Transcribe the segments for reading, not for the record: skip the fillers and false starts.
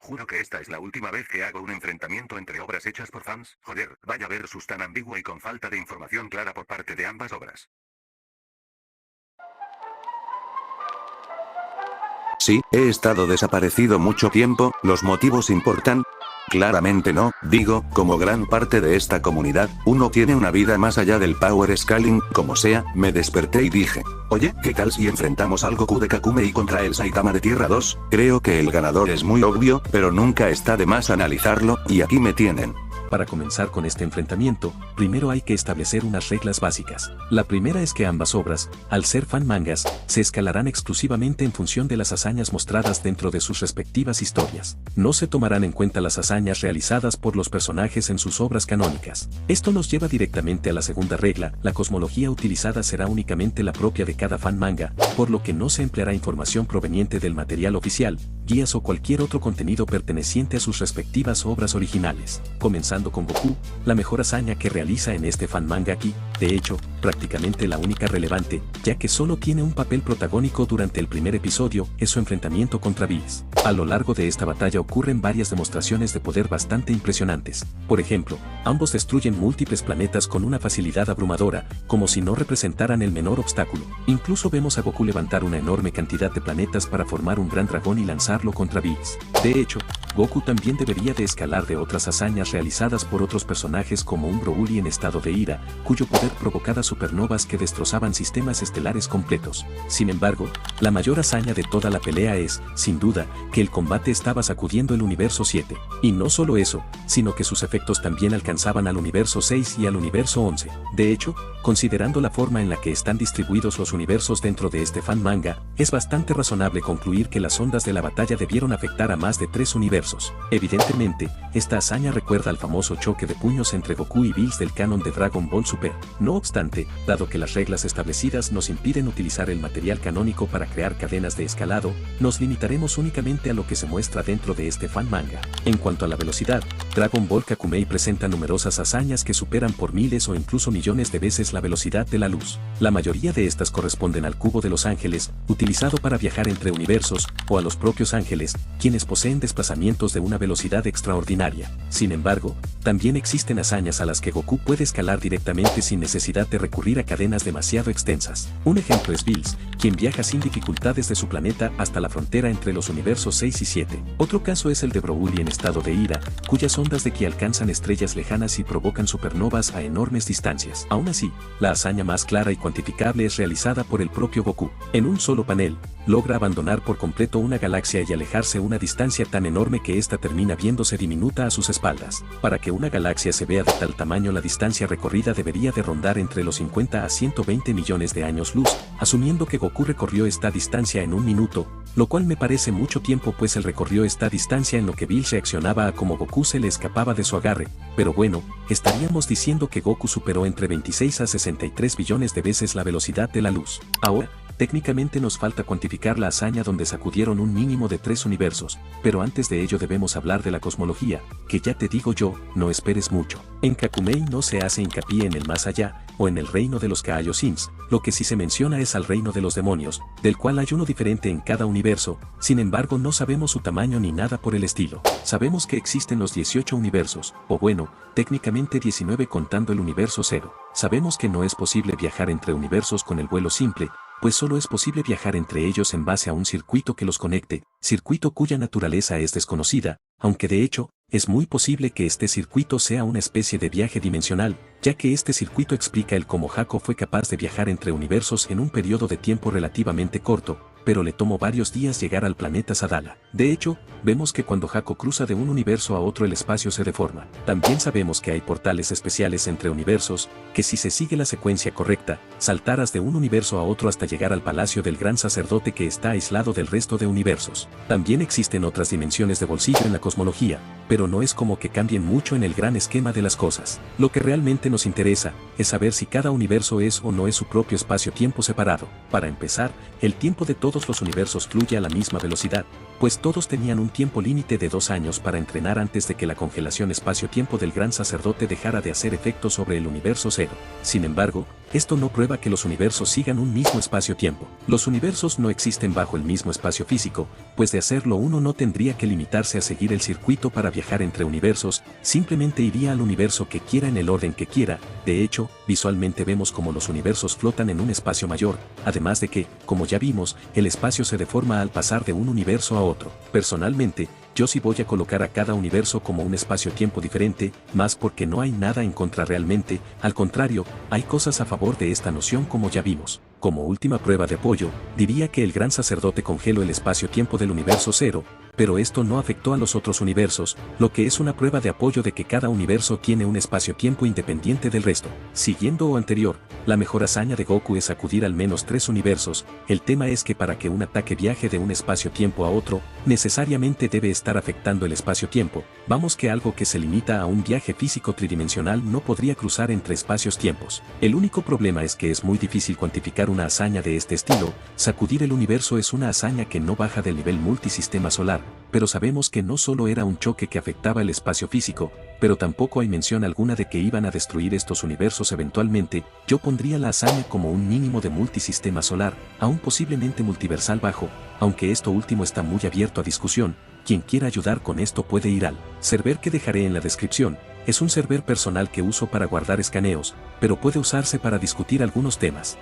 Juro que esta es la última vez que hago un enfrentamiento entre obras hechas por fans. Joder, vaya versus tan ambiguo y con falta de información clara por parte de ambas obras. Sí, he estado desaparecido mucho tiempo, ¿los motivos importan? Claramente no, digo, como gran parte de esta comunidad, uno tiene una vida más allá del power scaling, como sea, me desperté y dije, oye, ¿qué tal si enfrentamos al Goku de Kakumei contra el Saitama de Tierra 2? Creo que el ganador es muy obvio, pero nunca está de más analizarlo, y aquí me tienen. Para comenzar con este enfrentamiento, primero hay que establecer unas reglas básicas. La primera es que ambas obras, al ser fan mangas, se escalarán exclusivamente en función de las hazañas mostradas dentro de sus respectivas historias. No se tomarán en cuenta las hazañas realizadas por los personajes en sus obras canónicas. Esto nos lleva directamente a la segunda regla: la cosmología utilizada será únicamente la propia de cada fan manga, por lo que no se empleará información proveniente del material oficial, guías o cualquier otro contenido perteneciente a sus respectivas obras originales. Comenzando con Goku, la mejor hazaña que realiza en este fan manga aquí, de hecho, prácticamente la única relevante, ya que solo tiene un papel protagónico durante el primer episodio, es su enfrentamiento contra Bills. A lo largo de esta batalla ocurren varias demostraciones de poder bastante impresionantes. Por ejemplo, ambos destruyen múltiples planetas con una facilidad abrumadora, como si no representaran el menor obstáculo. Incluso vemos a Goku levantar una enorme cantidad de planetas para formar un gran dragón y lanzarlo contra Bills. De hecho, Goku también debería de escalar de otras hazañas realizadas por otros personajes como un Broly en estado de ira, cuyo poder provocaba supernovas que destrozaban sistemas estelares completos. Sin embargo, la mayor hazaña de toda la pelea es, sin duda, que el combate estaba sacudiendo el universo 7. Y no solo eso, sino que sus efectos también alcanzaban al universo 6 y al universo 11. De hecho, considerando la forma en la que están distribuidos los universos dentro de este fan manga, es bastante razonable concluir que las ondas de la batalla debieron afectar a más de 3 universos. Evidentemente, esta hazaña recuerda al famoso choque de puños entre Goku y Bills del canon de Dragon Ball Super. No obstante, dado que las reglas establecidas nos impiden utilizar el material canónico para crear cadenas de escalado, nos limitaremos únicamente a lo que se muestra dentro de este fan manga. En cuanto a la velocidad, Dragon Ball Kakumei presenta numerosas hazañas que superan por miles o incluso millones de veces la velocidad de la luz. La mayoría de estas corresponden al cubo de los ángeles, utilizado para viajar entre universos, o a los propios ángeles, quienes poseen desplazamientos de una velocidad extraordinaria. Sin embargo, también existen hazañas a las que Goku puede escalar directamente sin necesidad de recurrir a cadenas demasiado extensas. Un ejemplo es Bills, quien viaja sin dificultad desde su planeta hasta la frontera entre los universos 6 y 7. Otro caso es el de Broly en estado de ira, cuyas ondas de ki alcanzan estrellas lejanas y provocan supernovas a enormes distancias. Aún así, la hazaña más clara y cuantificable es realizada por el propio Goku. En un solo panel, logra abandonar por completo una galaxia y alejarse una distancia tan enorme que ésta termina viéndose diminuta a sus espaldas. Para que una galaxia se vea de tal tamaño, la distancia recorrida debería de rondar entre los 50 a 120 millones de años luz, asumiendo que Goku recorrió esta distancia en un minuto, lo cual me parece mucho tiempo, pues él recorrió esta distancia en lo que Bills reaccionaba a cómo Goku se le escapaba de su agarre. Pero bueno, estaríamos diciendo que Goku superó entre 26 a 63 billones de veces la velocidad de la luz. Ahora, técnicamente nos falta cuantificar la hazaña donde sacudieron un mínimo de 3 universos, pero antes de ello debemos hablar de la cosmología, que ya te digo yo, no esperes mucho. En Kakumei no se hace hincapié en el más allá, o en el reino de los Kaioshins, lo que sí se menciona es al reino de los demonios, del cual hay uno diferente en cada universo. Sin embargo no sabemos su tamaño ni nada por el estilo. Sabemos que existen los 18 universos, o bueno, técnicamente 19 contando el universo 0. Sabemos que no es posible viajar entre universos con el vuelo simple, pues solo es posible viajar entre ellos en base a un circuito que los conecte, circuito cuya naturaleza es desconocida, aunque de hecho, es muy posible que este circuito sea una especie de viaje dimensional, ya que este circuito explica el cómo Hako fue capaz de viajar entre universos en un periodo de tiempo relativamente corto, pero le tomó varios días llegar al planeta Sadala. De hecho, vemos que cuando Hako cruza de un universo a otro el espacio se deforma. También sabemos que hay portales especiales entre universos, que si se sigue la secuencia correcta, saltarás de un universo a otro hasta llegar al palacio del gran sacerdote que está aislado del resto de universos. También existen otras dimensiones de bolsillo en la cosmología, pero no es como que cambien mucho en el gran esquema de las cosas. Lo que realmente nos interesa es saber si cada universo es o no es su propio espacio-tiempo separado. Para empezar, el tiempo de todos los universos fluye a la misma velocidad, pues todos tenían un tiempo límite de 2 años para entrenar antes de que la congelación espacio-tiempo del gran sacerdote dejara de hacer efecto sobre el universo 0. Sin embargo, esto no prueba que los universos sigan un mismo espacio-tiempo. Los universos no existen bajo el mismo espacio físico, pues de hacerlo uno no tendría que limitarse a seguir el circuito para viajar entre universos, simplemente iría al universo que quiera en el orden que quiera. De hecho, visualmente vemos como los universos flotan en un espacio mayor, además de que, como ya vimos, el espacio se deforma al pasar de un universo a otro. Personalmente, yo sí voy a colocar a cada universo como un espacio-tiempo diferente, más porque no hay nada en contra realmente, al contrario, hay cosas a favor de esta noción como ya vimos. Como última prueba de apoyo, diría que el gran sacerdote congeló el espacio-tiempo del universo 0, pero esto no afectó a los otros universos, lo que es una prueba de apoyo de que cada universo tiene un espacio-tiempo independiente del resto. Siguiendo lo anterior, la mejor hazaña de Goku es sacudir al menos 3 universos. El tema es que para que un ataque viaje de un espacio-tiempo a otro, necesariamente debe estar afectando el espacio-tiempo. Vamos que algo que se limita a un viaje físico tridimensional no podría cruzar entre espacios-tiempos. El único problema es que es muy difícil cuantificar una hazaña de este estilo. Sacudir el universo es una hazaña que no baja del nivel multisistema solar, pero sabemos que no solo era un choque que afectaba el espacio físico, pero tampoco hay mención alguna de que iban a destruir estos universos eventualmente. Yo pondría la hazaña como un mínimo de multisistema solar, aún posiblemente multiversal bajo, aunque esto último está muy abierto a discusión. Quien quiera ayudar con esto puede ir al server que dejaré en la descripción. Es un server personal que uso para guardar escaneos, pero puede usarse para discutir algunos temas.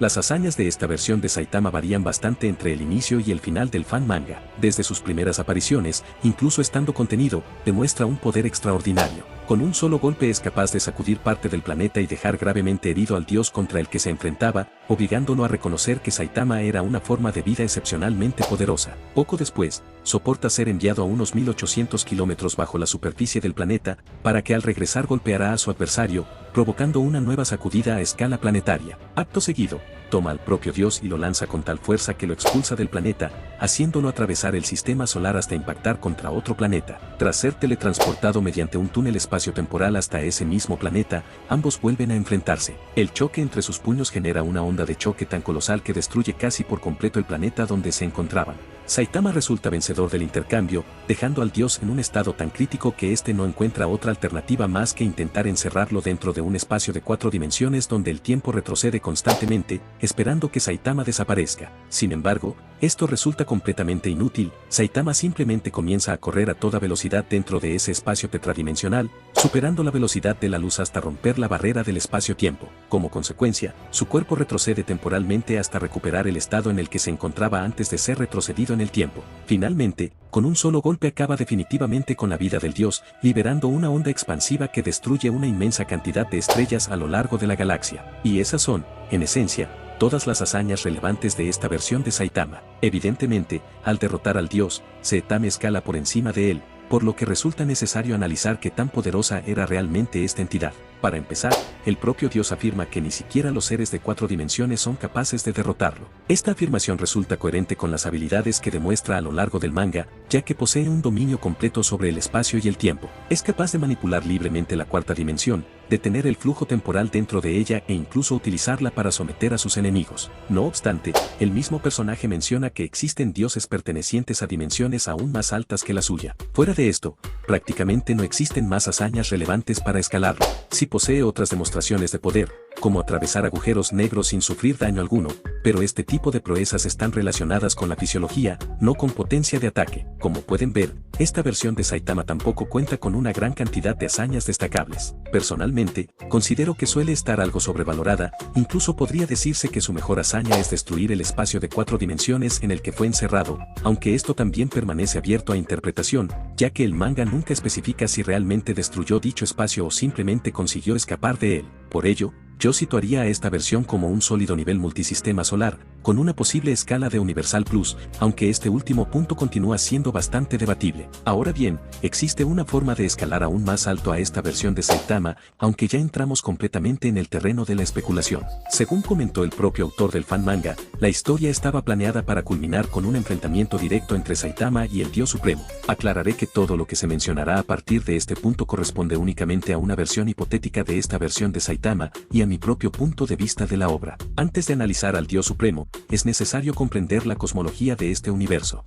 Las hazañas de esta versión de Saitama varían bastante entre el inicio y el final del fan manga. Desde sus primeras apariciones, incluso estando contenido, demuestra un poder extraordinario. Con un solo golpe es capaz de sacudir parte del planeta y dejar gravemente herido al dios contra el que se enfrentaba, obligándolo a reconocer que Saitama era una forma de vida excepcionalmente poderosa. Poco después, soporta ser enviado a unos 1800 kilómetros bajo la superficie del planeta, para que al regresar golpeará a su adversario, provocando una nueva sacudida a escala planetaria. Acto seguido, toma al propio dios y lo lanza con tal fuerza que lo expulsa del planeta, haciéndolo atravesar el sistema solar hasta impactar contra otro planeta. Tras ser teletransportado mediante un túnel espacio-temporal hasta ese mismo planeta, ambos vuelven a enfrentarse. El choque entre sus puños genera una onda de choque tan colosal que destruye casi por completo el planeta donde se encontraban. Saitama resulta vencedor del intercambio, dejando al dios en un estado tan crítico que éste no encuentra otra alternativa más que intentar encerrarlo dentro de un espacio de 4 dimensiones donde el tiempo retrocede constantemente, esperando que Saitama desaparezca. Sin embargo, esto resulta completamente inútil. Saitama simplemente comienza a correr a toda velocidad dentro de ese espacio tetradimensional, superando la velocidad de la luz hasta romper la barrera del espacio-tiempo. Como consecuencia, su cuerpo retrocede temporalmente hasta recuperar el estado en el que se encontraba antes de ser retrocedido en el tiempo. Finalmente, con un solo golpe acaba definitivamente con la vida del dios, liberando una onda expansiva que destruye una inmensa cantidad de estrellas a lo largo de la galaxia. Y esas son, en esencia, todas las hazañas relevantes de esta versión de Saitama. Evidentemente, al derrotar al dios, Saitama escala por encima de él, por lo que resulta necesario analizar qué tan poderosa era realmente esta entidad. Para empezar, el propio dios afirma que ni siquiera los seres de 4 dimensiones son capaces de derrotarlo. Esta afirmación resulta coherente con las habilidades que demuestra a lo largo del manga, ya que posee un dominio completo sobre el espacio y el tiempo. Es capaz de manipular libremente la 4ª dimensión, detener el flujo temporal dentro de ella e incluso utilizarla para someter a sus enemigos. No obstante, el mismo personaje menciona que existen dioses pertenecientes a dimensiones aún más altas que la suya. Fuera de esto, prácticamente no existen más hazañas relevantes para escalarlo. Sí posee otras demostraciones de poder, como atravesar agujeros negros sin sufrir daño alguno, pero este tipo de proezas están relacionadas con la fisiología, no con potencia de ataque. Como pueden ver, esta versión de Saitama tampoco cuenta con una gran cantidad de hazañas destacables. Personalmente, considero que suele estar algo sobrevalorada, incluso podría decirse que su mejor hazaña es destruir el espacio de 4 dimensiones en el que fue encerrado, aunque esto también permanece abierto a interpretación, ya que el manga nunca especifica si realmente destruyó dicho espacio o simplemente consiguió escapar de él. Por ello, yo situaría a esta versión como un sólido nivel multisistema solar, con una posible escala de Universal Plus, aunque este último punto continúa siendo bastante debatible. Ahora bien, existe una forma de escalar aún más alto a esta versión de Saitama, aunque ya entramos completamente en el terreno de la especulación. Según comentó el propio autor del fan manga, la historia estaba planeada para culminar con un enfrentamiento directo entre Saitama y el Dios Supremo. Aclararé que todo lo que se mencionará a partir de este punto corresponde únicamente a una versión hipotética de esta versión de Saitama, y a mi propio punto de vista de la obra. Antes de analizar al Dios Supremo, es necesario comprender la cosmología de este universo.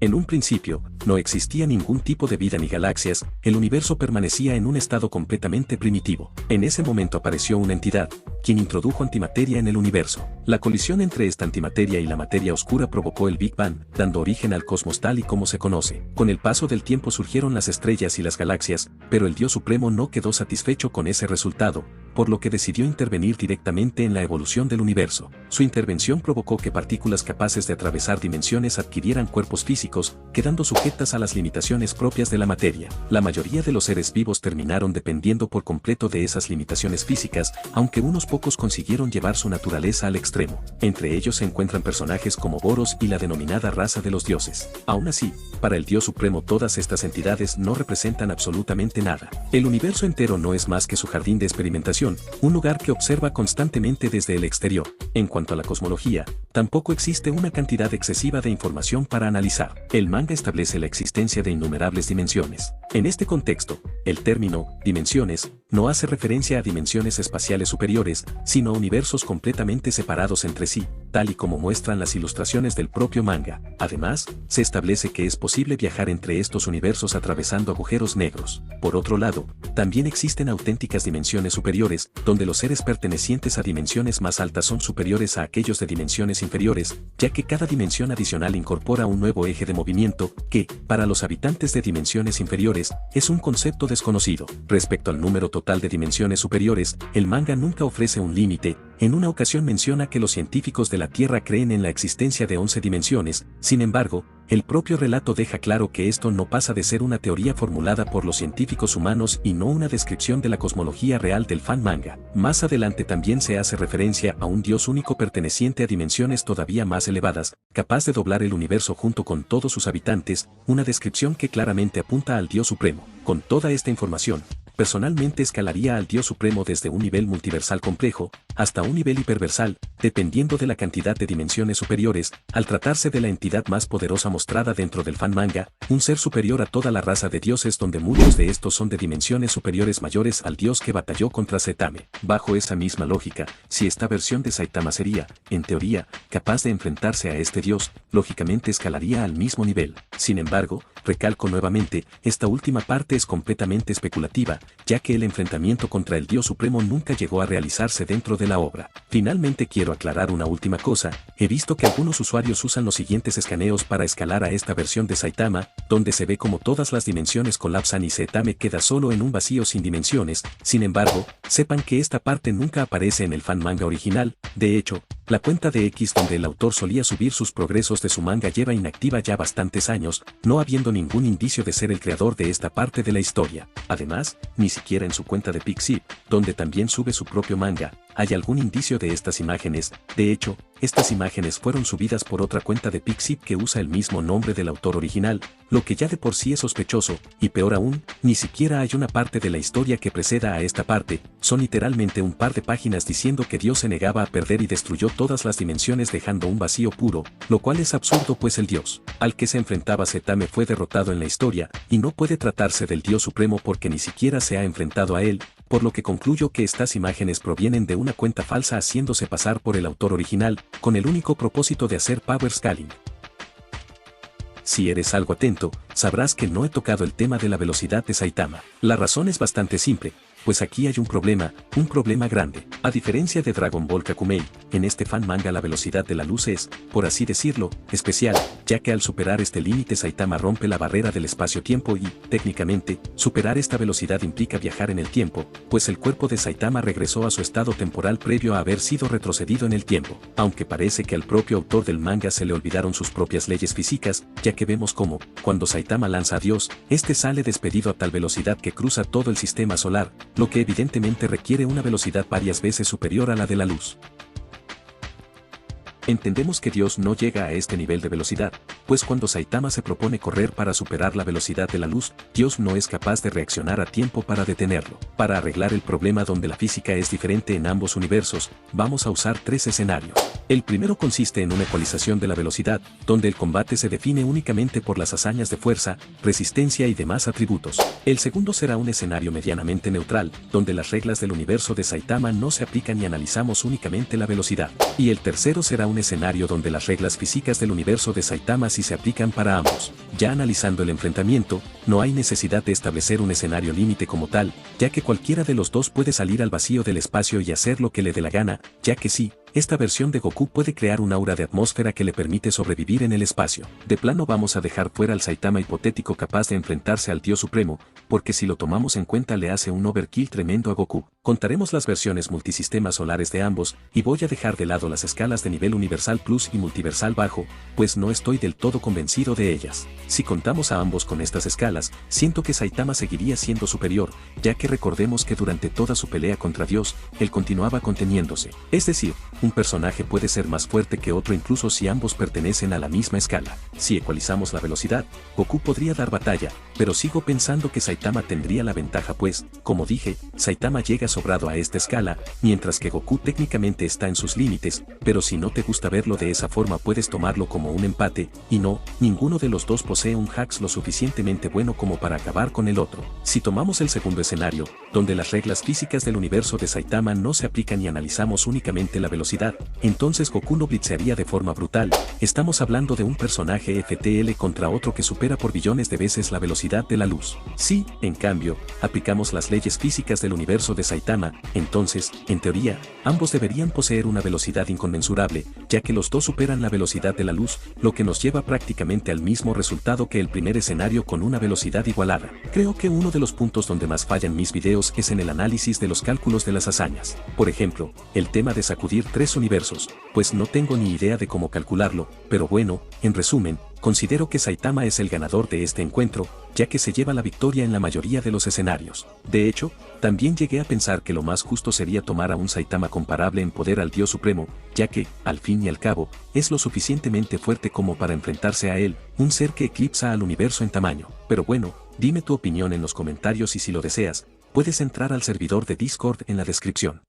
En un principio, no existía ningún tipo de vida ni galaxias, el universo permanecía en un estado completamente primitivo. En ese momento apareció una entidad, quien introdujo antimateria en el universo. La colisión entre esta antimateria y la materia oscura provocó el Big Bang, dando origen al cosmos tal y como se conoce. Con el paso del tiempo surgieron las estrellas y las galaxias, pero el Dios Supremo no quedó satisfecho con ese resultado, por lo que decidió intervenir directamente en la evolución del universo. Su intervención provocó que partículas capaces de atravesar dimensiones adquirieran cuerpos físicos, quedando sujetas a las limitaciones propias de la materia. La mayoría de los seres vivos terminaron dependiendo por completo de esas limitaciones físicas, aunque unos pocos consiguieron llevar su naturaleza al extremo. Entre ellos se encuentran personajes como Boros y la denominada raza de los dioses. Aún así, para el Dios Supremo todas estas entidades no representan absolutamente nada. El universo entero no es más que su jardín de experimentación, un lugar que observa constantemente desde el exterior. En cuanto a la cosmología, tampoco existe una cantidad excesiva de información para analizar. El manga establece la existencia de innumerables dimensiones. En este contexto, el término dimensiones no hace referencia a dimensiones espaciales superiores, sino a universos completamente separados entre sí, tal y como muestran las ilustraciones del propio manga. Además, se establece que es posible viajar entre estos universos atravesando agujeros negros. Por otro lado, también existen auténticas dimensiones superiores, donde los seres pertenecientes a dimensiones más altas son superiores a aquellos de dimensiones inferiores, ya que cada dimensión adicional incorpora un nuevo eje de movimiento, que, para los habitantes de dimensiones inferiores, es un concepto desconocido. Respecto al número total de dimensiones superiores, el manga nunca ofrece un límite. En una ocasión menciona que los científicos de la Tierra creen en la existencia de 11 dimensiones, sin embargo, el propio relato deja claro que esto no pasa de ser una teoría formulada por los científicos humanos y no una descripción de la cosmología real del fan manga. Más adelante también se hace referencia a un dios único perteneciente a dimensiones todavía más elevadas, capaz de doblar el universo junto con todos sus habitantes, una descripción que claramente apunta al Dios Supremo. Con toda esta información, personalmente escalaría al Dios Supremo desde un nivel multiversal complejo, hasta un nivel hiperversal, dependiendo de la cantidad de dimensiones superiores, al tratarse de la entidad más poderosa mostrada dentro del fan manga, un ser superior a toda la raza de dioses donde muchos de estos son de dimensiones superiores mayores al dios que batalló contra Saitama. Bajo esa misma lógica, si esta versión de Saitama sería, en teoría, capaz de enfrentarse a este dios, lógicamente escalaría al mismo nivel. Sin embargo, recalco nuevamente, esta última parte es completamente especulativa, ya que el enfrentamiento contra el Dios Supremo nunca llegó a realizarse dentro de la obra. Finalmente quiero aclarar una última cosa, he visto que algunos usuarios usan los siguientes escaneos para escalar a esta versión de Saitama, donde se ve como todas las dimensiones colapsan y Saitama queda solo en un vacío sin dimensiones. Sin embargo, sepan que esta parte nunca aparece en el fan manga original. De hecho, la cuenta de X donde el autor solía subir sus progresos de su manga lleva inactiva ya bastantes años, no habiendo ningún indicio de ser el creador de esta parte de la historia. Además, ni siquiera en su cuenta de Pixiv, donde también sube su propio manga, hay algún indicio de estas imágenes. De hecho, estas imágenes fueron subidas por otra cuenta de Pixiv que usa el mismo nombre del autor original, lo que ya de por sí es sospechoso, y peor aún, ni siquiera hay una parte de la historia que preceda a esta parte, son literalmente un par de páginas diciendo que Dios se negaba a perder y destruyó todas las dimensiones dejando un vacío puro, lo cual es absurdo pues el Dios al que se enfrentaba Saitama fue derrotado en la historia, y no puede tratarse del Dios Supremo porque ni siquiera se ha enfrentado a él, por lo que concluyo que estas imágenes provienen de una cuenta falsa haciéndose pasar por el autor original, con el único propósito de hacer power scaling. Si eres algo atento, sabrás que no he tocado el tema de la velocidad de Saitama. La razón es bastante simple, pues aquí hay un problema grande. A diferencia de Dragon Ball Kakumei, en este fan manga la velocidad de la luz es, por así decirlo, especial, ya que al superar este límite Saitama rompe la barrera del espacio-tiempo y, técnicamente, superar esta velocidad implica viajar en el tiempo, pues el cuerpo de Saitama regresó a su estado temporal previo a haber sido retrocedido en el tiempo. Aunque parece que al propio autor del manga se le olvidaron sus propias leyes físicas, ya que vemos como, cuando Saitama lanza a Dios, este sale despedido a tal velocidad que cruza todo el sistema solar, lo que evidentemente requiere una velocidad varias veces superior a la de la luz. Entendemos que Dios no llega a este nivel de velocidad, pues cuando Saitama se propone correr para superar la velocidad de la luz, Dios no es capaz de reaccionar a tiempo para detenerlo. Para arreglar el problema donde la física es diferente en ambos universos, vamos a usar tres escenarios. El primero consiste en una ecualización de la velocidad, donde el combate se define únicamente por las hazañas de fuerza, resistencia y demás atributos. El segundo será un escenario medianamente neutral, donde las reglas del universo de Saitama no se aplican y analizamos únicamente la velocidad. Y el tercero será un escenario donde las reglas físicas del universo de Saitama si se aplican para ambos. Ya analizando el enfrentamiento, no hay necesidad de establecer un escenario límite como tal, ya que cualquiera de los dos puede salir al vacío del espacio y hacer lo que le dé la gana, ya que sí, esta versión de Goku puede crear un aura de atmósfera que le permite sobrevivir en el espacio. De plano vamos a dejar fuera al Saitama hipotético capaz de enfrentarse al Dios Supremo, porque si lo tomamos en cuenta le hace un overkill tremendo a Goku. Contaremos las versiones multisistemas solares de ambos, y voy a dejar de lado las escalas de nivel universal plus y multiversal bajo, pues no estoy del todo convencido de ellas. Si contamos a ambos con estas escalas, siento que Saitama seguiría siendo superior, ya que recordemos que durante toda su pelea contra Dios, él continuaba conteniéndose. Es decir, un personaje puede ser más fuerte que otro incluso si ambos pertenecen a la misma escala. Si ecualizamos la velocidad, Goku podría dar batalla, pero sigo pensando que Saitama tendría la ventaja pues, como dije, Saitama llega sobrado a esta escala, mientras que Goku técnicamente está en sus límites, pero si no te gusta verlo de esa forma puedes tomarlo como un empate, y no, ninguno de los dos posee un hacks lo suficientemente bueno como para acabar con el otro. Si tomamos el segundo escenario, donde las reglas físicas del universo de Saitama no se aplican y analizamos únicamente la velocidad, entonces Goku lo blitzearía de forma brutal. Estamos hablando de un personaje FTL contra otro que supera por billones de veces la velocidad de la luz. Si, en cambio, aplicamos las leyes físicas del universo de Saitama, entonces, en teoría, ambos deberían poseer una velocidad inconmensurable, ya que los dos superan la velocidad de la luz, lo que nos lleva prácticamente al mismo resultado que el primer escenario con una velocidad igualada. Creo que uno de los puntos donde más fallan mis videos es en el análisis de los cálculos de las hazañas. Por ejemplo, el tema de sacudir 3 universos, pues no tengo ni idea de cómo calcularlo, pero bueno, en resumen, considero que Saitama es el ganador de este encuentro, ya que se lleva la victoria en la mayoría de los escenarios. De hecho, también llegué a pensar que lo más justo sería tomar a un Saitama comparable en poder al Dios Supremo, ya que, al fin y al cabo, es lo suficientemente fuerte como para enfrentarse a él, un ser que eclipsa al universo en tamaño. Pero bueno, dime tu opinión en los comentarios y si lo deseas, puedes entrar al servidor de Discord en la descripción.